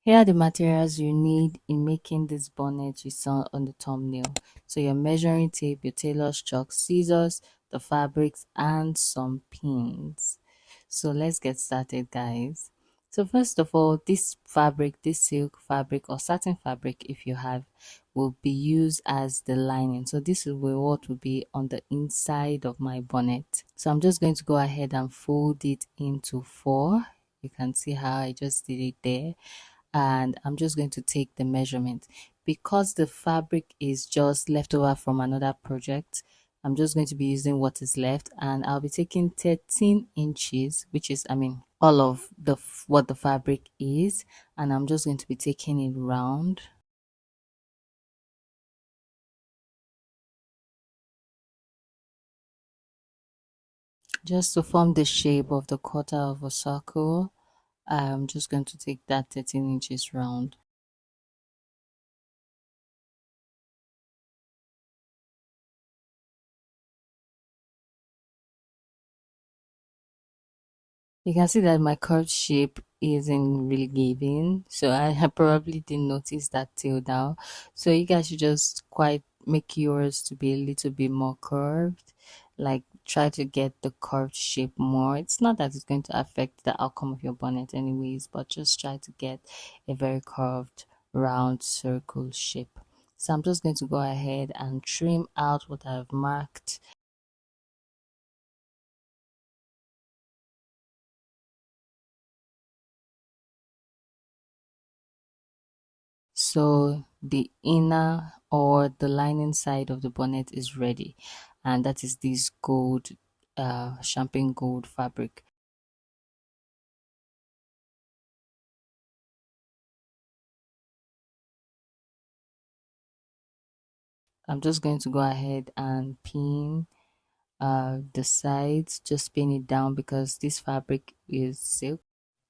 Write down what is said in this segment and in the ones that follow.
Here are the materials you need in making this bonnet you saw on the thumbnail. So your measuring tape, your tailor's chalk, scissors, the fabrics, and some pins. So let's get started, guys. So first of all, this fabric, this silk fabric or satin fabric, if you have, will be used as the lining. So this is what will be on the inside of my bonnet. So I'm just going to go ahead and fold it into four. You can see how I just did it there, and I'm just going to take the measurement because the fabric is just leftover from another project. I'm just going to be using what is left, and I'll be taking 13 inches, which is, I mean, all of what the fabric is, and I'm just going to be taking it round just to form the shape of the quarter of a circle. I'm just going to take that 13 inches round. You can see that my curved shape isn't really giving, so I probably didn't notice that till now. So you guys should just quite make yours to be a little bit more curved, like try to get the curved shape more. It's not that it's going to affect the outcome of your bonnet anyways, but just try to get a very curved round circle shape. So I'm just going to go ahead and trim out what I've marked. So the inner or the lining side of the bonnet is ready, and that is this gold, champagne gold fabric. I'm just going to go ahead and pin the sides, just pin it down because this fabric is silk.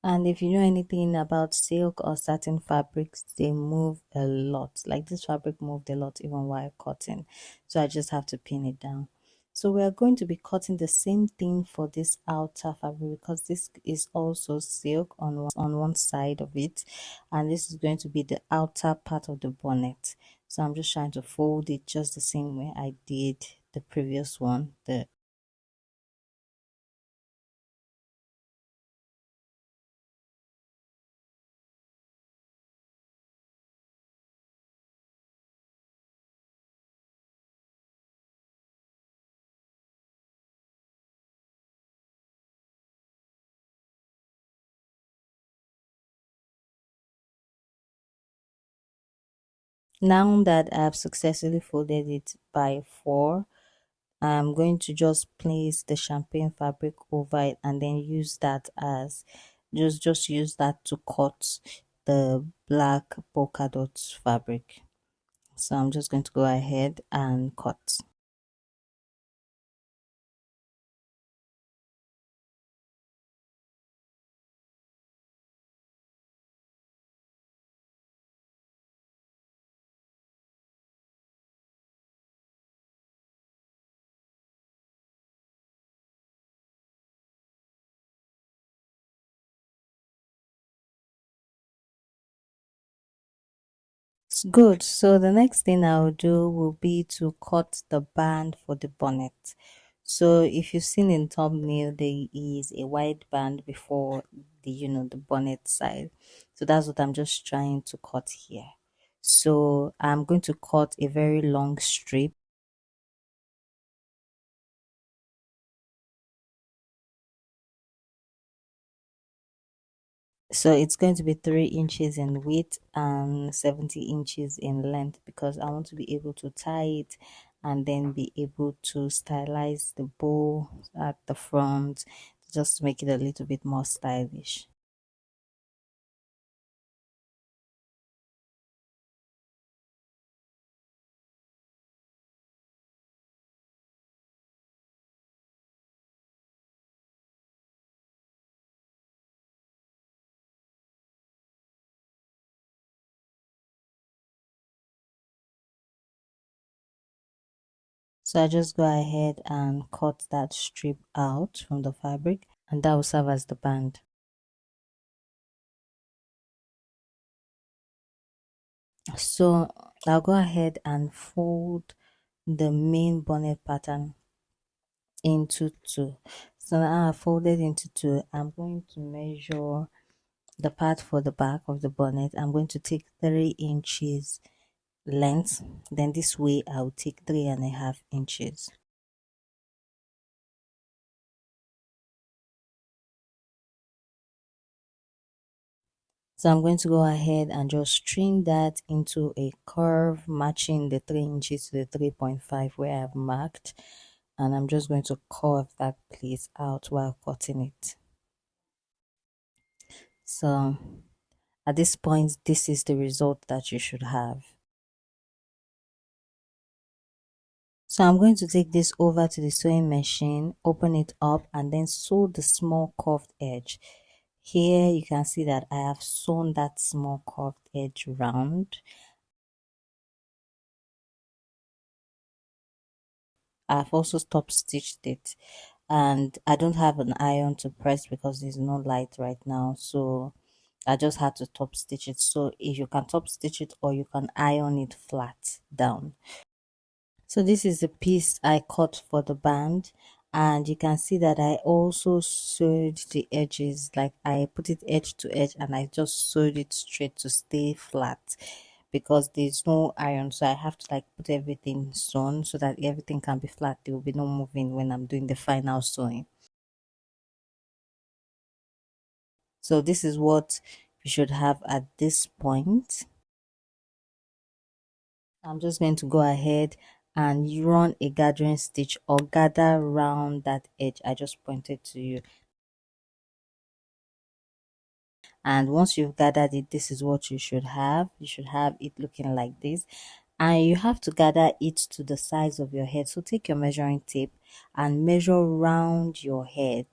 And if you know anything about silk or satin fabrics, they move a lot. Like this fabric moved a lot even while cutting. So I just have to pin it down. So we are going to be cutting the same thing for this outer fabric because this is also silk on one side of it. And this is going to be the outer part of the bonnet. So I'm just trying to fold it just the same way I did the previous one, the now that I've successfully folded it by four, I'm going to just place the champagne fabric over it and then use that as just use that to cut the black polka dots fabric. So I'm just going to go ahead and cut. It's good. So the next thing I'll do will be to cut the band for the bonnet. So if you've seen in thumbnail, there is a wide band before the the bonnet side. So that's what I'm just trying to cut here. So I'm going to cut a very long strip. So it's going to be 3 inches in width and 70 inches in length because I want to be able to tie it and then be able to stylize the bow at the front just to make it a little bit more stylish. So I just go ahead and cut that strip out from the fabric and that will serve as the band. So I'll go ahead and fold the main bonnet pattern into two. So now I folded into two. I'm going to measure the part for the back of the bonnet. I'm going to take 3 inches length. Then this way I'll take 3.5 inches. So I'm going to go ahead and just trim that into a curve matching the 3 inches to the 3.5 where I've marked. And I'm just going to curve that place out while cutting it. So at this point, this is the result that you should have. So I'm going to take this over to the sewing machine, open it up, and then sew the small curved edge. Here you can see that I have sewn that small curved edge round. I've also top stitched it, and I don't have an iron to press because there's no light right now, so I just had to top stitch it. So if you can top stitch it or you can iron it flat down. So this is the piece I cut for the band, and you can see that I also sewed the edges, like I put it edge to edge and I just sewed it straight to stay flat because there's no iron, so I have to like put everything sewn so that everything can be flat. There will be no moving when I'm doing the final sewing. So this is what you should have at this point. I'm just going to go ahead and run a gathering stitch or gather around that edge I just pointed to you. And once you've gathered it, this is what you should have. You should have it looking like this, and you have to gather it to the size of your head. So take your measuring tape and measure around your head,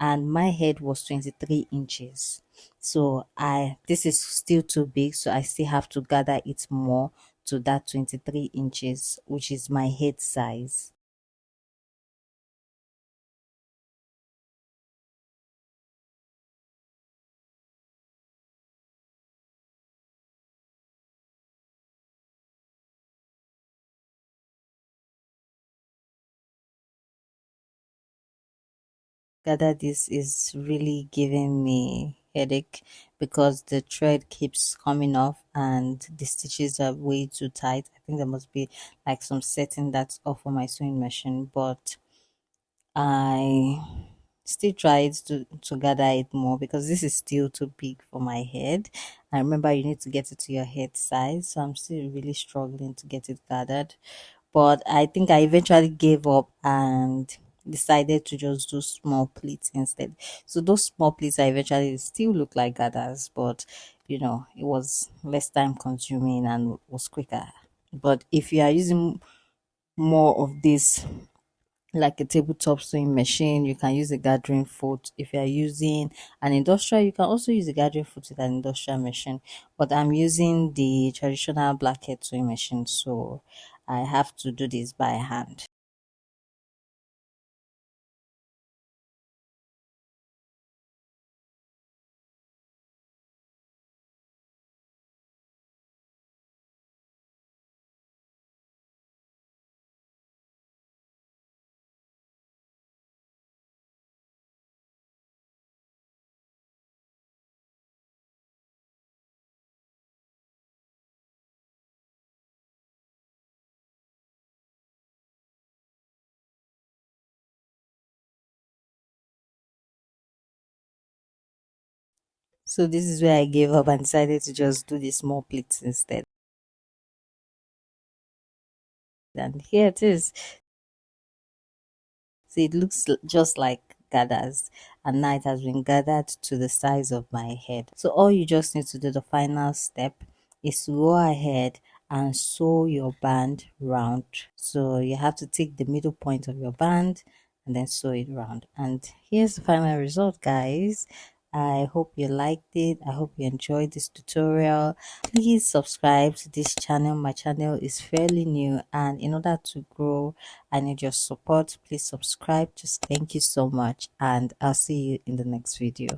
and my head was 23 inches. So I this is still too big, so I still have to gather it more to that 23 inches, which is my head size. Gather this is really giving me headache because the thread keeps coming off and the stitches are way too tight. I think there must be like some setting that's off on my sewing machine, but I still tried to gather it more because this is still too big for my head. I remember you need to get it to your head size, so I'm still really struggling to get it gathered. But I think I eventually gave up and decided to just do small pleats instead. So those small pleats I eventually still look like gathers, but it was less time consuming and was quicker. But if you are using more of this like a tabletop sewing machine, you can use a gathering foot. If you are using an industrial, you can also use a gathering foot with an industrial machine, but I'm using the traditional blackhead sewing machine, so I have to do this by hand. So this is where I gave up and decided to just do the small pleats instead, and here it is. So it looks just like gathers, and now it has been gathered to the size of my head. So all you just need to do, the final step, is to go ahead and sew your band round. So you have to take the middle point of your band and then sew it round. And here's the final result, guys. I hope you liked it. I hope you enjoyed this tutorial. Please subscribe to this channel. My channel is fairly new, and in order to grow I need your support. Please subscribe. Just thank you so much, and I'll see you in the next video.